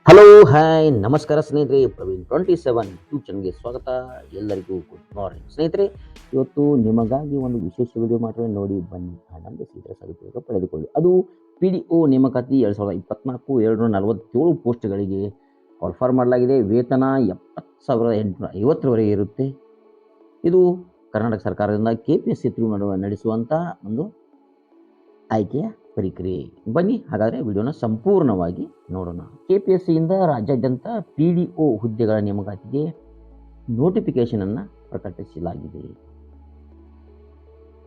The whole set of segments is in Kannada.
ಹಲೋ ಹಾಯ್ ನಮಸ್ಕಾರ ಸ್ನೇಹಿತರೆ, ಪ್ರವೀಣ್ 27 ಯೂಟ್ಯೂಬ್ ಚಾನಲ್ಗೆ ಸ್ವಾಗತ. ಎಲ್ಲರಿಗೂ ಗುಡ್ ಮಾರ್ನಿಂಗ್ ಸ್ನೇಹಿತರೆ. ಇವತ್ತು ನಿಮಗಾಗಿ ಒಂದು ವಿಶೇಷ ವಿಡಿಯೋ ಮಾಡಿದ್ರೆ ನೋಡಿ ಬನ್ನಿ, ಆನಂದಿಸಿದರೆ ಸದುಪಯೋಗ ಪಡೆದುಕೊಳ್ಳಿ. ಅದು PDO ನೇಮಕಾತಿ 2024 247 ಪೋಸ್ಟ್ಗಳಿಗೆ ಕಾಲ್ಫಾರ್ ಮಾಡಲಾಗಿದೆ. ವೇತನ 70,850 ಇರುತ್ತೆ. ಇದು ಕರ್ನಾಟಕ ಸರ್ಕಾರದಿಂದ KPSC ಥ್ರೂ ನಡೆಸುವಂಥ ಒಂದು ಆಯ್ಕೆಯ ಪ್ರಕ್ರಿಯೆ. ಬನ್ನಿ ಹಾಗಾದರೆ ವಿಡಿಯೋನ ಸಂಪೂರ್ಣವಾಗಿ ನೋಡೋಣ. KPSCಯಿಂದ ರಾಜ್ಯಾದ್ಯಂತ PDO ಹುದ್ದೆಗಳ ನೇಮಕಾತಿಗೆ ನೋಟಿಫಿಕೇಶನನ್ನು ಪ್ರಕಟಿಸಲಾಗಿದೆ.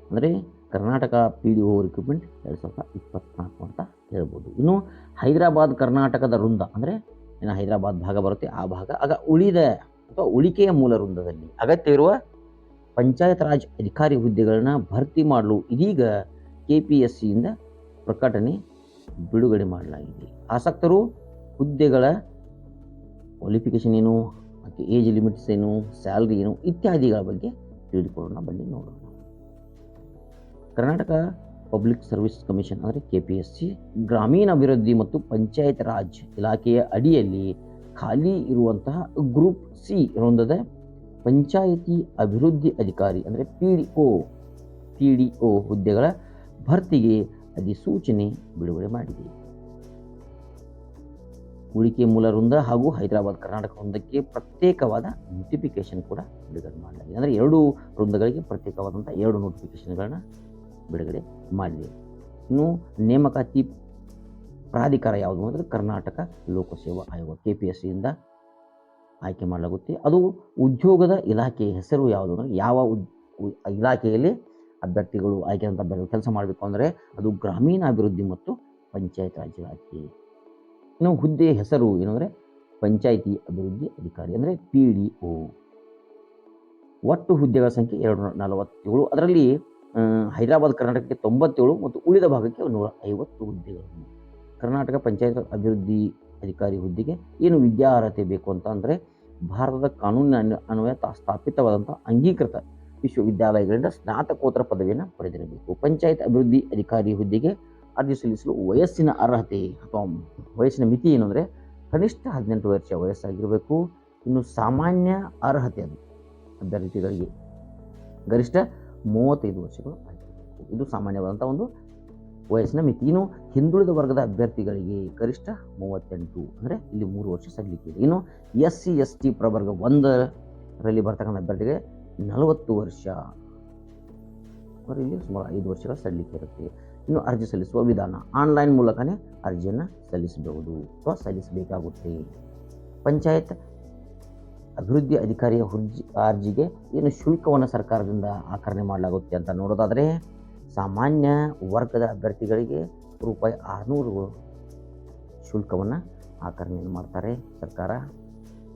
ಅಂದರೆ ಕರ್ನಾಟಕ PDO ರಿಕ್ರೂಟ್ಮೆಂಟ್ 2024 ಅಂತ ಹೇಳ್ಬೋದು. ಇನ್ನು ಹೈದರಾಬಾದ್ ಕರ್ನಾಟಕದ ವೃಂದ, ಅಂದರೆ ಏನು ಹೈದರಾಬಾದ್ ಭಾಗ ಬರುತ್ತೆ ಆ ಭಾಗ, ಆಗ ಉಳಿದ ಅಥವಾ ಉಳಿಕೆಯ ಮೂಲ ವೃಂದದಲ್ಲಿ ಅಗತ್ಯ ಇರುವ ಪಂಚಾಯತ್ ರಾಜ್ ಅಧಿಕಾರಿ ಹುದ್ದೆಗಳನ್ನ ಭರ್ತಿ ಮಾಡಲು ಇದೀಗ KPSCಯಿಂದ ಪ್ರಕಟಣೆ ಬಿಡುಗಡೆ ಮಾಡಲಾಗಿದೆ. ಆಸಕ್ತರು ಹುದ್ದೆಗಳ ಕ್ವಾಲಿಫಿಕೇಷನ್ ಏನು, ಮತ್ತು ಏಜ್ ಲಿಮಿಟ್ಸ್ ಏನು, ಸ್ಯಾಲ್ರಿ ಏನು ಇತ್ಯಾದಿಗಳ ಬಗ್ಗೆ ತಿಳಿದುಕೊಳ್ಳೋಣ. ಬನ್ನಿ ನೋಡೋಣ. ಕರ್ನಾಟಕ ಪಬ್ಲಿಕ್ ಸರ್ವಿಸ್ ಕಮಿಷನ್ ಅಂದರೆ KPSC ಗ್ರಾಮೀಣಾಭಿವೃದ್ಧಿ ಮತ್ತು ಪಂಚಾಯತ್ ರಾಜ್ ಇಲಾಖೆಯ ಅಡಿಯಲ್ಲಿ ಖಾಲಿ ಇರುವಂತಹ ಗ್ರೂಪ್ C ವೃಂದದ ಪಂಚಾಯಿತಿ ಅಭಿವೃದ್ಧಿ ಅಧಿಕಾರಿ ಅಂದರೆ PDO ಹುದ್ದೆಗಳ ಭರ್ತಿಗೆ ಅಧಿಸೂಚನೆ ಬಿಡುಗಡೆ ಮಾಡಿದೆ. ಉಳಿಕೆ ಮೂಲ ವೃಂದ ಹಾಗೂ ಹೈದರಾಬಾದ್ ಕರ್ನಾಟಕ ವೃಂದಕ್ಕೆ ಪ್ರತ್ಯೇಕವಾದ ನೋಟಿಫಿಕೇಶನ್ ಕೂಡ ಬಿಡುಗಡೆ ಮಾಡಲಾಗಿದೆ. ಅಂದರೆ ಎರಡು ವೃಂದಗಳಿಗೆ ಪ್ರತ್ಯೇಕವಾದಂಥ 2 ನೋಟಿಫಿಕೇಶನ್ಗಳನ್ನ ಬಿಡುಗಡೆ ಮಾಡಿದೆ. ಇನ್ನು ನೇಮಕಾತಿ ಪ್ರಾಧಿಕಾರ ಯಾವುದು ಅಂದರೆ ಕರ್ನಾಟಕ ಲೋಕಸೇವಾ ಆಯೋಗ KPSCಯಿಂದ ಆಯ್ಕೆ ಮಾಡಲಾಗುತ್ತೆ. ಅದು ಉದ್ಯೋಗದ ಇಲಾಖೆಯ ಹೆಸರು ಯಾವುದು ಅಂದರೆ ಯಾವ ಇಲಾಖೆಯಲ್ಲಿ ಅಭ್ಯರ್ಥಿಗಳು ಆಯ್ಕೆಯಾದಂಥ ಅಭ್ಯರ್ಥಿಗಳು ಕೆಲಸ ಮಾಡಬೇಕು ಅಂದರೆ ಅದು ಗ್ರಾಮೀಣಾಭಿವೃದ್ಧಿ ಮತ್ತು ಪಂಚಾಯತ್ ರಾಜ್ ಇಲಾಖೆ. ಇನ್ನು ಹುದ್ದೆಯ ಹೆಸರು ಏನಂದರೆ ಪಂಚಾಯಿತಿ ಅಭಿವೃದ್ಧಿ ಅಧಿಕಾರಿ ಅಂದರೆ PDO. ಒಟ್ಟು ಹುದ್ದೆಗಳ ಸಂಖ್ಯೆ 247. ಅದರಲ್ಲಿ ಹೈದರಾಬಾದ್ ಕರ್ನಾಟಕಕ್ಕೆ 97 ಮತ್ತು ಉಳಿದ ಭಾಗಕ್ಕೆ 150 ಹುದ್ದೆಗಳು. ಕರ್ನಾಟಕ ಪಂಚಾಯತ್ ಅಭಿವೃದ್ಧಿ ಅಧಿಕಾರಿ ಹುದ್ದೆಗೆ ಏನು ವಿದ್ಯಾರ್ಹತೆ ಬೇಕು ಅಂತ ಅಂದರೆ ಭಾರತದ ಕಾನೂನಿನ ಅನ್ವಯ ಸ್ಥಾಪಿತವಾದಂಥ ಅಂಗೀಕೃತ ವಿಶ್ವವಿದ್ಯಾಲಯಗಳಿಂದ ಸ್ನಾತಕೋತ್ತರ ಪದವಿಯನ್ನು ಪಡೆದಿರಬೇಕು. ಪಂಚಾಯತ್ ಅಭಿವೃದ್ಧಿ ಅಧಿಕಾರಿ ಹುದ್ದೆಗೆ ಅರ್ಜಿ ಸಲ್ಲಿಸಲು ವಯಸ್ಸಿನ ಅರ್ಹತೆ ಅಥವಾ ವಯಸ್ಸಿನ ಮಿತಿ ಏನು ಅಂದರೆ ಕನಿಷ್ಠ 18 ವರ್ಷ ವಯಸ್ಸಾಗಿರಬೇಕು. ಇನ್ನು ಸಾಮಾನ್ಯ ಅರ್ಹತೆ ಅದು ಅಭ್ಯರ್ಥಿಗಳಿಗೆ ಗರಿಷ್ಠ 35 ವರ್ಷಗಳು ಆಗಿರಬೇಕು. ಇದು ಸಾಮಾನ್ಯವಾದಂಥ ಒಂದು ವಯಸ್ಸಿನ ಮಿತಿ. ಇನ್ನು ಹಿಂದುಳಿದ ವರ್ಗದ ಅಭ್ಯರ್ಥಿಗಳಿಗೆ ಗರಿಷ್ಠ 38 ಅಂದರೆ ಇಲ್ಲಿ 3 ವರ್ಷ ಸಲ್ಲಿಕೆ ಇದೆ. ಇನ್ನು SC ST ಪ್ರವರ್ಗ 1ರಲ್ಲಿ ಬರ್ತಕ್ಕಂಥ ಅಭ್ಯರ್ಥಿಗೆ 40 ವರ್ಷ, ಇಲ್ಲಿ ಸುಮಾರು 5 ವರ್ಷಗಳ ಸಲ್ಲಿಕೆ ಇರುತ್ತೆ. ಇನ್ನು ಅರ್ಜಿ ಸಲ್ಲಿಸುವ ವಿಧಾನ ಆನ್ಲೈನ್ ಮೂಲಕನೇ ಅರ್ಜಿಯನ್ನು ಸಲ್ಲಿಸಬಹುದು ಅಥವಾ ಸಲ್ಲಿಸಬೇಕಾಗುತ್ತೆ. ಪಂಚಾಯತ್ ಅಭಿವೃದ್ಧಿ ಅಧಿಕಾರಿಯ ಅರ್ಜಿಗೆ ಏನು ಶುಲ್ಕವನ್ನು ಸರ್ಕಾರದಿಂದ ಆಕರಣೆ ಮಾಡಲಾಗುತ್ತೆ ಅಂತ ನೋಡೋದಾದರೆ ಸಾಮಾನ್ಯ ವರ್ಗದ ಅಭ್ಯರ್ಥಿಗಳಿಗೆ ರೂಪಾಯಿ 600 ಶುಲ್ಕವನ್ನು ಆಕರಣೆಯನ್ನು ಮಾಡ್ತಾರೆ ಸರ್ಕಾರ.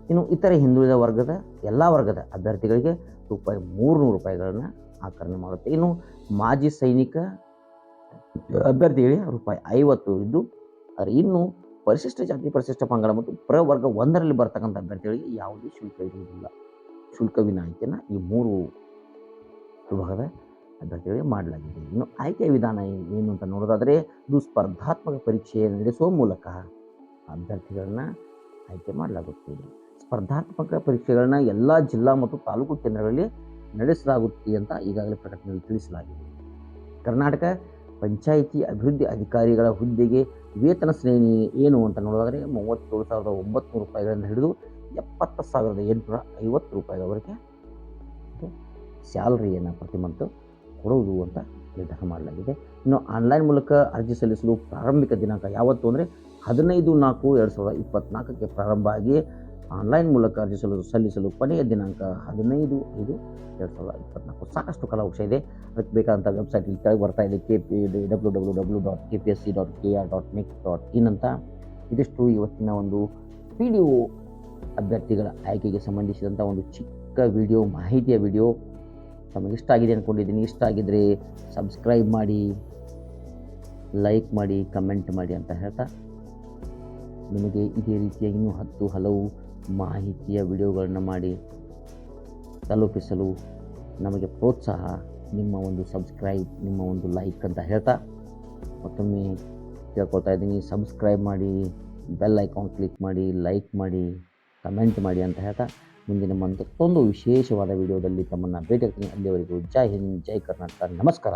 ಇನ್ನು ಇತರೆ ಹಿಂದುಳಿದ ವರ್ಗದ ಎಲ್ಲ ವರ್ಗದ ಅಭ್ಯರ್ಥಿಗಳಿಗೆ ರೂಪಾಯಿ 300 ರೂಪಾಯಿಗಳನ್ನು ಆಕರಣೆ ಮಾಡುತ್ತೆ. ಇನ್ನು ಮಾಜಿ ಸೈನಿಕ ಅಭ್ಯರ್ಥಿಗಳಿಗೆ ರೂಪಾಯಿ 50 ಇದ್ದು, ಆದರೆ ಇನ್ನು ಪರಿಶಿಷ್ಟ ಜಾತಿ ಪರಿಶಿಷ್ಟ ಪಂಗಡ ಮತ್ತು ಪ್ರವರ್ಗ 1ರಲ್ಲಿ ಬರ್ತಕ್ಕಂಥ ಅಭ್ಯರ್ಥಿಗಳಿಗೆ ಯಾವುದೇ ಶುಲ್ಕ ಇರುವುದಿಲ್ಲ. ಶುಲ್ಕ ವಿನಾಯಿತಿಯನ್ನು ಈ 3 ವಿಭಾಗದ ಅಭ್ಯರ್ಥಿಗಳಿಗೆ ಮಾಡಲಾಗಿದೆ. ಇನ್ನು ಆಯ್ಕೆಯ ವಿಧಾನ ಏನು ಅಂತ ನೋಡೋದಾದರೆ ಇದು ಸ್ಪರ್ಧಾತ್ಮಕ ಪರೀಕ್ಷೆಯನ್ನು ನಡೆಸುವ ಮೂಲಕ ಅಭ್ಯರ್ಥಿಗಳನ್ನ ಆಯ್ಕೆ ಮಾಡಲಾಗುತ್ತೆ. ಸ್ಪರ್ಧಾತ್ಮಕ ಪರೀಕ್ಷೆಗಳನ್ನ ಎಲ್ಲ ಜಿಲ್ಲಾ ಮತ್ತು ತಾಲೂಕು ಕೇಂದ್ರಗಳಲ್ಲಿ ನಡೆಸಲಾಗುತ್ತೆ ಅಂತ ಈಗಾಗಲೇ ಪ್ರಕಟಣೆಯಲ್ಲಿ ತಿಳಿಸಲಾಗಿದೆ. ಕರ್ನಾಟಕ ಪಂಚಾಯಿತಿ ಅಭಿವೃದ್ಧಿ ಅಧಿಕಾರಿಗಳ ಹುದ್ದೆಗೆ ವೇತನ ಶ್ರೇಣಿ ಏನು ಅಂತ ನೋಡೋದಾದರೆ 37,900 ರೂಪಾಯಿಗಳಿಂದ ಹಿಡಿದು 70,850 ರೂಪಾಯಿಗಳವರೆಗೆ ಸ್ಯಾಲ್ರಿಯನ್ನು ಪ್ರತಿ ಮಂತ್ ಕೊಡುವುದು ಅಂತ ನಿರ್ಧಾರ ಮಾಡಲಾಗಿದೆ. ಇನ್ನು ಆನ್ಲೈನ್ ಮೂಲಕ ಅರ್ಜಿ ಸಲ್ಲಿಸಲು ಪ್ರಾರಂಭಿಕ ದಿನಾಂಕ ಯಾವತ್ತು ಅಂದರೆ 15/4/2024ಕ್ಕೆ ಪ್ರಾರಂಭ ಆಗಿ ಆನ್ಲೈನ್ ಮೂಲಕ ಅರ್ಜಿ ಸಲ್ಲಿಸಲು ಕೊನೆಯ ದಿನಾಂಕ 15/5/2024. ಸಾಕಷ್ಟು ಕಾಲಾವಕಾಶ ಇದೆ. ಅದಕ್ಕೆ ಬೇಕಾದಂಥ ವೆಬ್ಸೈಟ್ ಇಲ್ಲಿ ಕೆಳಗೆ ಬರ್ತಾ ಇದೆ, www.kpsc.kr.nic.in ಅಂತ. ಇದಿಷ್ಟು ಇವತ್ತಿನ ಒಂದು PDO ಅಭ್ಯರ್ಥಿಗಳ ಆಯ್ಕೆಗೆ ಸಂಬಂಧಿಸಿದಂಥ ಒಂದು ಚಿಕ್ಕ ವಿಡಿಯೋ, ಮಾಹಿತಿಯ ವಿಡಿಯೋ. ತಮಗೆ ಇಷ್ಟ ಆಗಿದೆ ಅಂದ್ಕೊಂಡಿದ್ದೀನಿ. ಇಷ್ಟ ಆಗಿದ್ದರೆ ಸಬ್ಸ್ಕ್ರೈಬ್ ಮಾಡಿ, ಲೈಕ್ ಮಾಡಿ, ಕಮೆಂಟ್ ಮಾಡಿ ಅಂತ ಹೇಳ್ತಾ ನಿಮಗೆ ಇದೇ ರೀತಿಯ ಇನ್ನೂ 10 ಹಲವು ಮಾಹಿತಿಯ ವಿಡಿಯೋಗಳನ್ನು ಮಾಡಿ ತಲುಪಿಸಲು ನಮಗೆ ಪ್ರೋತ್ಸಾಹ ನಿಮ್ಮ ಒಂದು ಸಬ್ಸ್ಕ್ರೈಬ್, ನಿಮ್ಮ ಒಂದು ಲೈಕ್ ಅಂತ ಹೇಳ್ತಾ ಮತ್ತೊಮ್ಮೆ ಕೇಳ್ಕೊಳ್ತಾ ಇದ್ದೀನಿ. ಸಬ್ಸ್ಕ್ರೈಬ್ ಮಾಡಿ, ಬೆಲ್ ಐಕಾನ್ ಕ್ಲಿಕ್ ಮಾಡಿ, ಲೈಕ್ ಮಾಡಿ, ಕಮೆಂಟ್ ಮಾಡಿ ಅಂತ ಹೇಳ್ತಾ ಮುಂದಿನ ಮತ್ತೊಂದು ವಿಶೇಷವಾದ ವಿಡಿಯೋದಲ್ಲಿ ತಮ್ಮನ್ನು ಭೇಟಿ ಆಗ್ತೀನಿ. ಅಲ್ಲಿವರೆಗೂ ಜೈ ಹಿಂದ್, ಜೈ ಕರ್ನಾಟಕ, ನಮಸ್ಕಾರ.